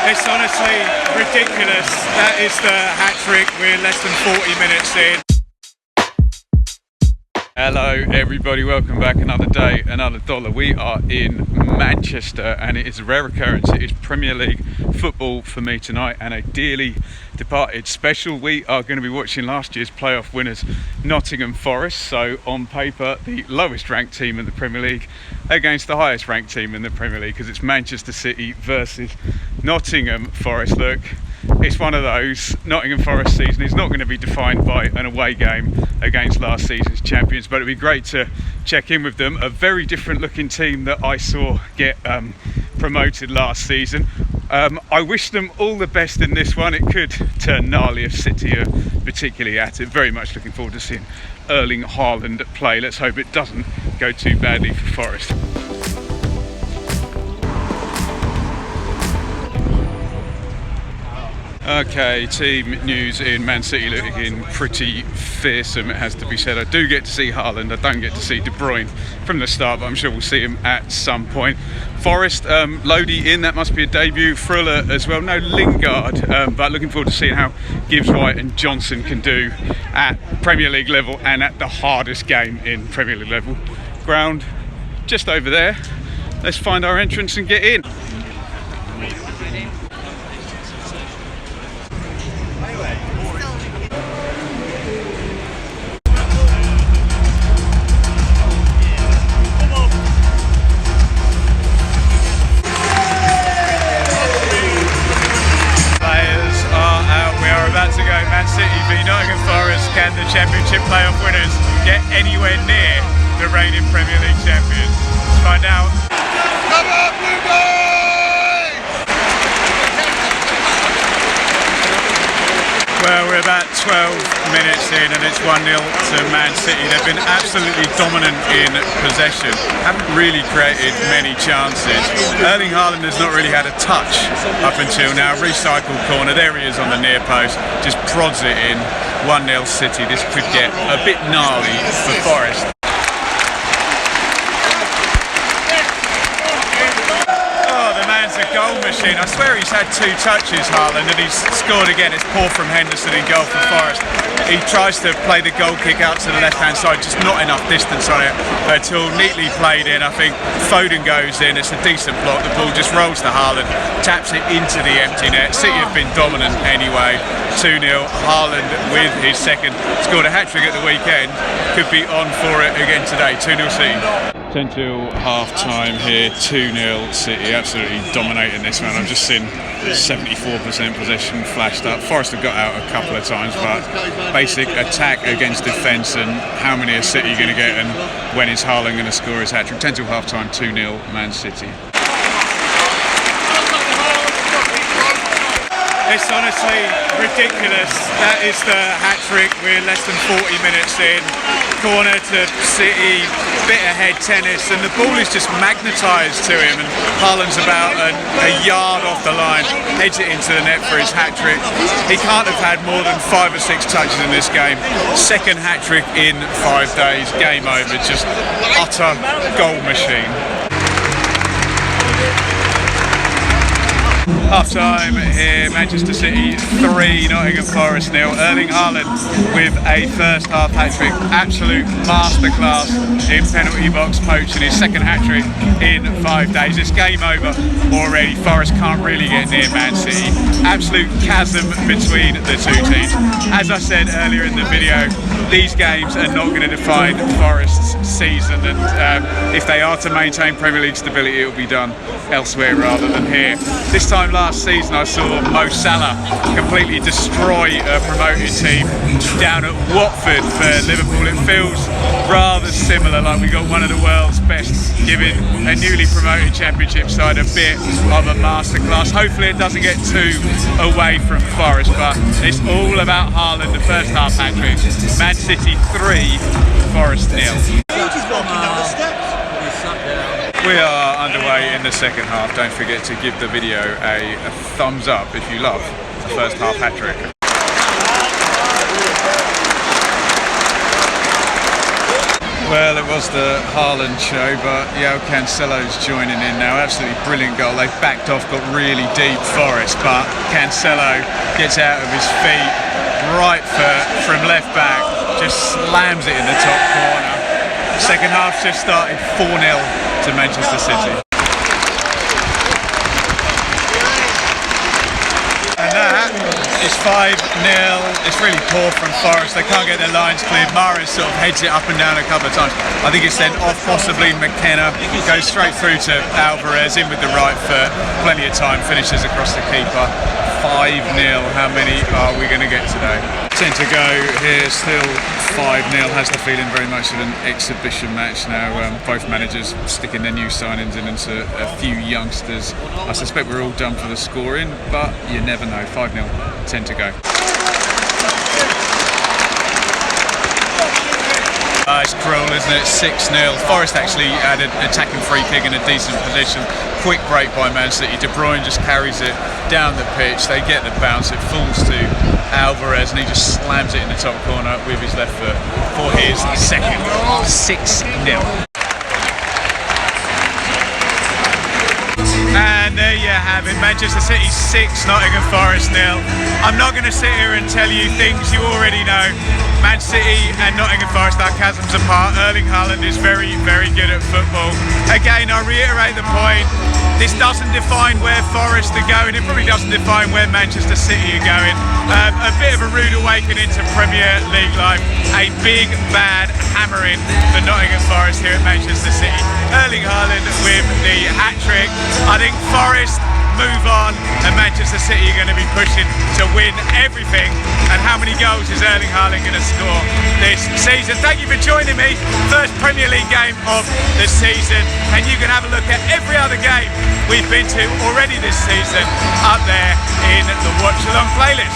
It's honestly ridiculous. That is the hat-trick. We're less than 40 minutes in. Hello everybody, welcome back. Another day, another dollar. We are in Manchester and it is a rare occurrence. It is Premier League football for me tonight and a dearly departed special. We are going to be watching last year's playoff winners Nottingham Forest. So on paper the lowest ranked team in the Premier League against the highest ranked team in the Premier League, because it's Manchester City versus Nottingham Forest. Look, it's one of those. Nottingham Forest season is not going to be defined by an away game against last season's champions, but it'd be great to check in with them. A very different looking team that I saw get promoted last season. I wish them all the best in this one. It could turn gnarly if City are particularly at it. Very much looking forward to seeing Erling Haaland play. Let's hope it doesn't go too badly for Forest. Okay, team news in Man City looking pretty fearsome, it has to be said. I do get to see Haaland, I don't get to see De Bruyne from the start, but I'm sure we'll see him at some point. Forest, Lodi in, that must be a debut. Früller as well, no Lingard, but looking forward to seeing how Gibbs White and Johnson can do at Premier League level and at the hardest game in Premier League level. Ground just over there. Let's find our entrance and get in. Nottingham Forest. Can the Championship playoff winners get anywhere near the reigning Premier League champions? Let's find out. Come on, Blue Boys! Well, we're about 12 minutes in and it's 1-0 to Man City. They've been absolutely dominant in possession, haven't really created many chances. Erling Haaland has not really had a touch up until now. Recycled corner, there he is on the near post, just prods it in. 1-0 City. This could get a bit gnarly for Forest. A goal machine. I swear he's had 2 touches, Haaland, and he's scored again. It's poor from Henderson in goal for Forest. He tries to play the goal kick out to the left hand side, just not enough distance on it. It's all neatly played in. I think Foden goes in. It's a decent block. The ball just rolls to Haaland, taps it into the empty net. City have been dominant anyway. 2-0. Haaland with his second. Scored a hat-trick at the weekend. Could be on for it again today. 2-0 City. 10 till half time here, 2-0 City, absolutely dominating this one. I've just seen 74% possession flashed up. Forest have got out a couple of times, but basic attack against defence, and how many is City going to get, and when is Haaland going to score his hat-trick? 10 till half time, 2-0 Man City. It's honestly ridiculous. That is the hat-trick. We're less than 40 minutes in. Corner to City, bit ahead tennis, and the ball is just magnetised to him, and Haaland's about a yard off the line, heads it into the net for his hat-trick. He can't have had more than 5 or 6 touches in this game. Second hat-trick in 5 days, game over, just utter goal machine. Half time here, Manchester City 3, Nottingham Forest 0. Erling Haaland with a first half hat-trick, absolute masterclass in penalty box poaching, his second hat-trick in 5 days. It's game over already. Forest can't really get near Man City. Absolute chasm between the two teams. As I said earlier in the video, these games are not going to define Forest's season, and if they are to maintain Premier League stability, it will be done elsewhere rather than here. This time last season I saw Mo Salah completely destroy a promoted team down at Watford for Liverpool. It feels rather similar, like we got one of the world's best giving a newly promoted Championship side a bit of a masterclass. Hopefully it doesn't get too away from Forest, but it's all about Haaland, the first half hat-trick. Man City 3, Forest 0. We are underway in the second half. Don't forget to give the video a thumbs up if you love the first half hat-trick. Well, it was the Haaland show, but João Cancelo's joining in now. Absolutely brilliant goal. They backed off, got really deep, Forest, but Cancelo gets out of his feet, right foot from left back, just slams it in the top corner. Second half just started 4-0 to Manchester City. And that is 5-0. It's really poor from Forest. They can't get their lines cleared. Mahrez sort of heads it up and down a couple of times. I think it's then off possibly McKenna. Goes straight through to Alvarez, in with the right foot. Plenty of time, finishes across the keeper. 5-0. How many are we going to get today? 10 to go here, still 5-0. Has the feeling very much of an exhibition match now. Both managers sticking their new signings in into a few youngsters. I suspect we're all done for the scoring, but you never know. 5-0, 10 to go. It's cruel, isn't it? 6-0. Forest actually had an attacking free kick in a decent position. Quick break by Man City. De Bruyne just carries it down the pitch. They get the bounce. It falls to Alvarez and he just slams it in the top corner with his left foot for his second. 6-0. And there you have it, Manchester City 6, Nottingham Forest 0. I'm not going to sit here and tell you things you already know. Man City and Nottingham Forest are chasms apart. Erling Haaland is very, very good at football. Again, I reiterate the point, this doesn't define where Forest are going, it probably doesn't define where Manchester City are going. A bit of a rude awakening to Premier League life. A big, bad hammering for Nottingham Forest here at Manchester City. Erling Haaland with the hat-trick. I think Forest move on and Manchester City are going to be pushing to win everything. And how many goals is Erling Haaland going to score this season? Thank you for joining me. First Premier League game of the season, and you can have a look at every other game we've been to already this season up there in the watch along playlist.